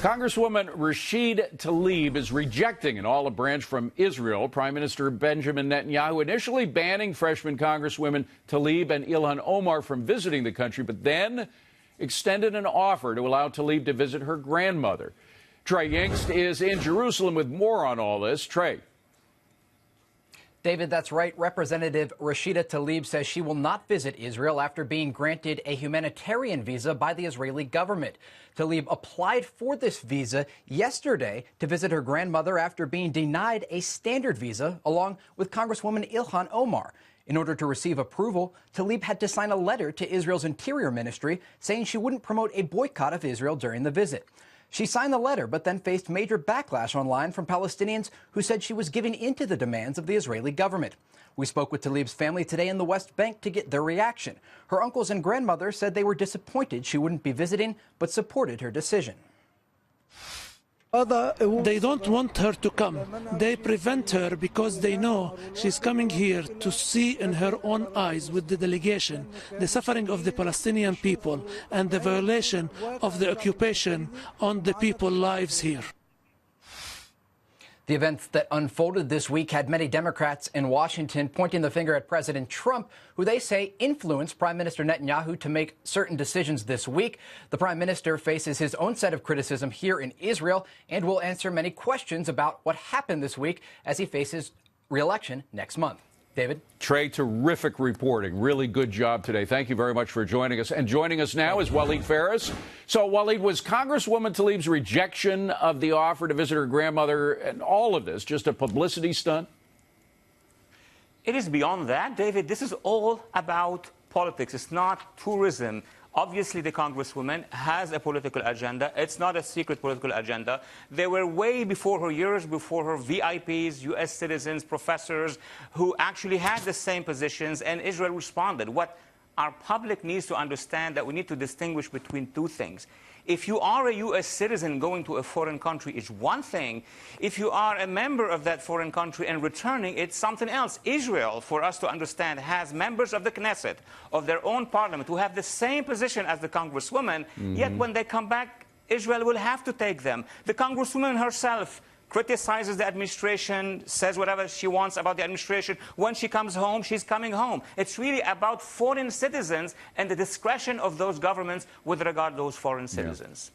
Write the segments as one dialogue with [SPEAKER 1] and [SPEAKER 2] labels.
[SPEAKER 1] Congresswoman Rashida Tlaib is rejecting an olive branch from Israel. Prime Minister Benjamin Netanyahu initially banning freshman Congresswomen Tlaib and Ilhan Omar from visiting the country, but then extended an offer to allow Tlaib to visit her grandmother. Trey Yingst is in Jerusalem with more on all this. Trey.
[SPEAKER 2] David, that's right. Representative Rashida Tlaib says she will not visit Israel after being granted a humanitarian visa by the Israeli government. Tlaib applied for this visa yesterday to visit her grandmother after being denied a standard visa, along with Congresswoman Ilhan Omar. In order to receive approval, Tlaib had to sign a letter to Israel's Interior Ministry saying she wouldn't promote a boycott of Israel during the visit. She signed the letter, but then faced major backlash online from Palestinians who said she was giving in to the demands of the Israeli government. We spoke with Tlaib's family today in the West Bank to get their reaction. Her uncles and grandmother said they were disappointed she wouldn't be visiting, but supported her decision.
[SPEAKER 3] They don't want her to come. They prevent her because they know she's coming here to see in her own eyes with the delegation the suffering of the Palestinian people and the violation of the occupation on the people's lives here.
[SPEAKER 2] The events that unfolded this week had many Democrats in Washington pointing the finger at President Trump, who they say influenced Prime Minister Netanyahu to make certain decisions this week. The Prime Minister faces his own set of criticism here in Israel and will answer many questions about what happened this week as he faces re-election next month. David?
[SPEAKER 1] Trey, terrific reporting. Really good job today. Thank you very much for joining us. And joining us now is Walid Phares. So, Walid, was Congresswoman Tlaib's rejection of the offer to visit her grandmother and all of this just a publicity stunt?
[SPEAKER 4] It is beyond that, David. This is all about politics. It's not tourism. Obviously, the Congresswoman has a political agenda. It's not a secret political agenda. They were way before her, years before her, VIPs, U.S. citizens, professors, who actually had the same positions, and Israel responded. What our public needs to understand that we need to distinguish between two things. If you are a U.S. citizen going to a foreign country, it's one thing. If you are a member of that foreign country and returning, it's something else. Israel, for us to understand, has members of the Knesset, of their own parliament, who have the same position as the Congresswoman, yet when they come back, Israel will have to take them. The Congresswoman herself criticizes the administration, says whatever she wants about the administration. When she comes home, she's coming home. It's really about foreign citizens and the discretion of those governments with regard to those foreign citizens.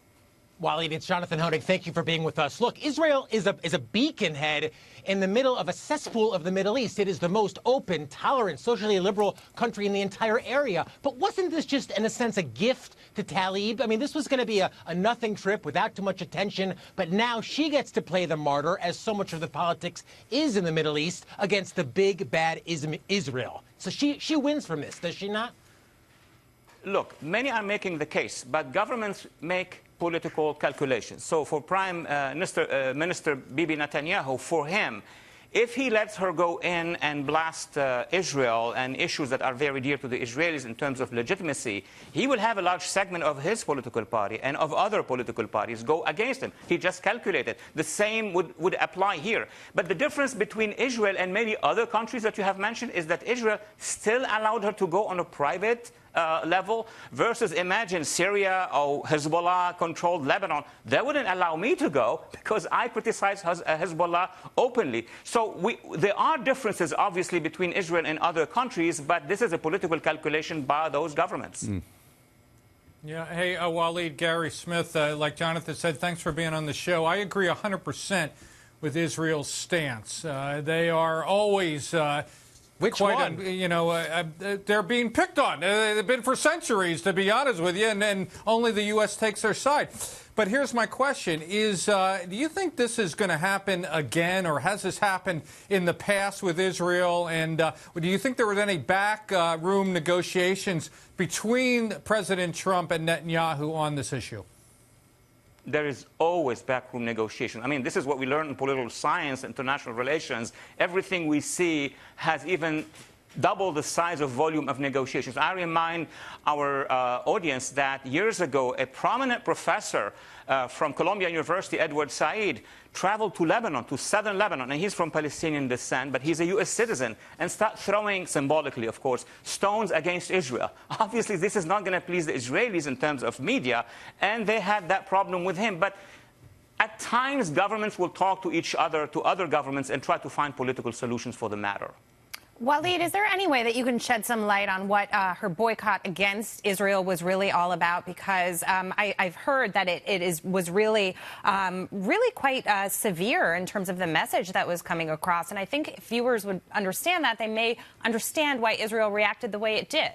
[SPEAKER 5] Walid, it's Jonathan Honig. Thank you for being with us. Look, Israel is a beaconhead in the middle of a cesspool of the Middle East. It is the most open, tolerant, socially liberal country in the entire area. But wasn't this just, in a sense, a gift to Tlaib? I mean, this was going to be a nothing trip without too much attention. But now she gets to play the martyr, as so much of the politics is in the Middle East, against the big, bad Israel. So she wins from this, does she not?
[SPEAKER 4] Look, many are making the case, but governments make political calculations. So for Prime Minister Bibi Netanyahu, for him, if he lets her go in and blast Israel and issues that are very dear to the Israelis in terms of legitimacy, he will have a large segment of his political party and of other political parties go against him. He just calculated. The same would apply here. But the difference between Israel and many other countries that you have mentioned is that Israel still allowed her to go on a private level, versus imagine Syria or Hezbollah-controlled Lebanon. They wouldn't allow me to go because I criticize Hezbollah openly. So there are differences, obviously, between Israel and other countries, but this is a political calculation by those governments.
[SPEAKER 6] Yeah. Hey, Walid, Gary Smith, like Jonathan said, thanks for being on the show. I agree 100% with Israel's stance. They are always...
[SPEAKER 5] Which one?
[SPEAKER 6] They're being picked on. They've been for centuries, to be honest with you, and only the U.S. takes their side. But here's my question. Do you think this is going to happen again, or has this happened in the past with Israel? And do you think there was any backroom negotiations between President Trump and Netanyahu on this issue?
[SPEAKER 4] There is always backroom negotiation. I mean, this is what we learn in political science, international relations. Everything we see has even double the size of volume of negotiations. I remind our audience that years ago, a prominent professor from Columbia University, Edward Said, traveled to Lebanon, to southern Lebanon, and he's from Palestinian descent, but he's a U.S. citizen, and start throwing, symbolically, of course, stones against Israel. Obviously, this is not going to please the Israelis in terms of media, and they had that problem with him. But times governments will talk to each other, to other governments, and try to find political solutions for the matter.
[SPEAKER 7] Walid, is there any way that you can shed some light on what her boycott against Israel was really all about? Because I've heard that it was really quite severe in terms of the message that was coming across. And I think if viewers would understand that, they may understand why Israel reacted the way it did.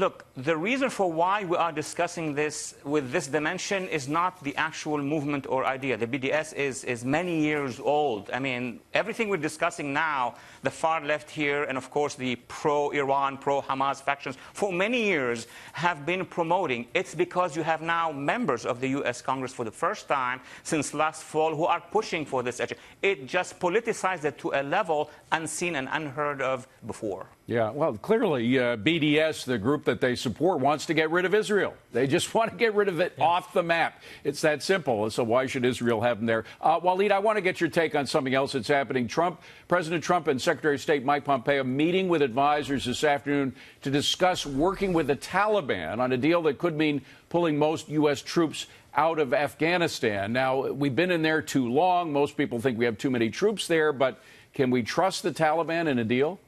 [SPEAKER 4] Look, the reason for why we are discussing this with this dimension is not the actual movement or idea. The BDS is many years old. I mean, everything we're discussing now, the far left here, and of course the pro-Iran, pro-Hamas factions, for many years have been promoting. It's because you have now members of the U.S. Congress for the first time since last fall who are pushing for this agenda. It just politicized it to a level unseen and unheard of before.
[SPEAKER 1] Yeah, well, clearly BDS, the group that they support, wants to get rid of Israel. They just want to get rid of it off the map. It's that simple. So why should Israel have them there? Walid, I want to get your take on something else that's happening. President Trump and Secretary of State Mike Pompeo meeting with advisors this afternoon to discuss working with the Taliban on a deal that could mean pulling most U.S. troops out of Afghanistan. Now, we've been in there too long. Most people think we have too many troops there. But can we trust the Taliban in a deal?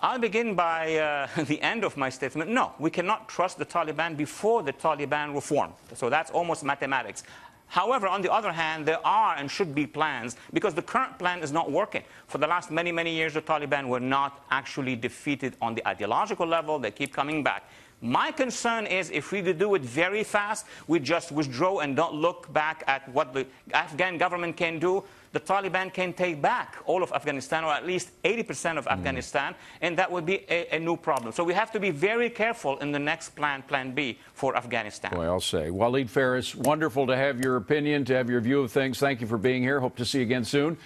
[SPEAKER 4] I'll begin by the end of my statement. No, we cannot trust the Taliban before the Taliban reform. So that's almost mathematics. However, on the other hand, there are and should be plans, because the current plan is not working. For the last many, many years, the Taliban were not actually defeated on the ideological level. They keep coming back. My concern is if we do it very fast, we just withdraw and don't look back at what the Afghan government can do, the Taliban can take back all of Afghanistan, or at least 80% of Afghanistan, and that would be a new problem. So we have to be very careful in the next plan, Plan B, for Afghanistan.
[SPEAKER 1] Boy, I'll say. Walid Phares, wonderful to have your opinion, to have your view of things. Thank you for being here. Hope to see you again soon.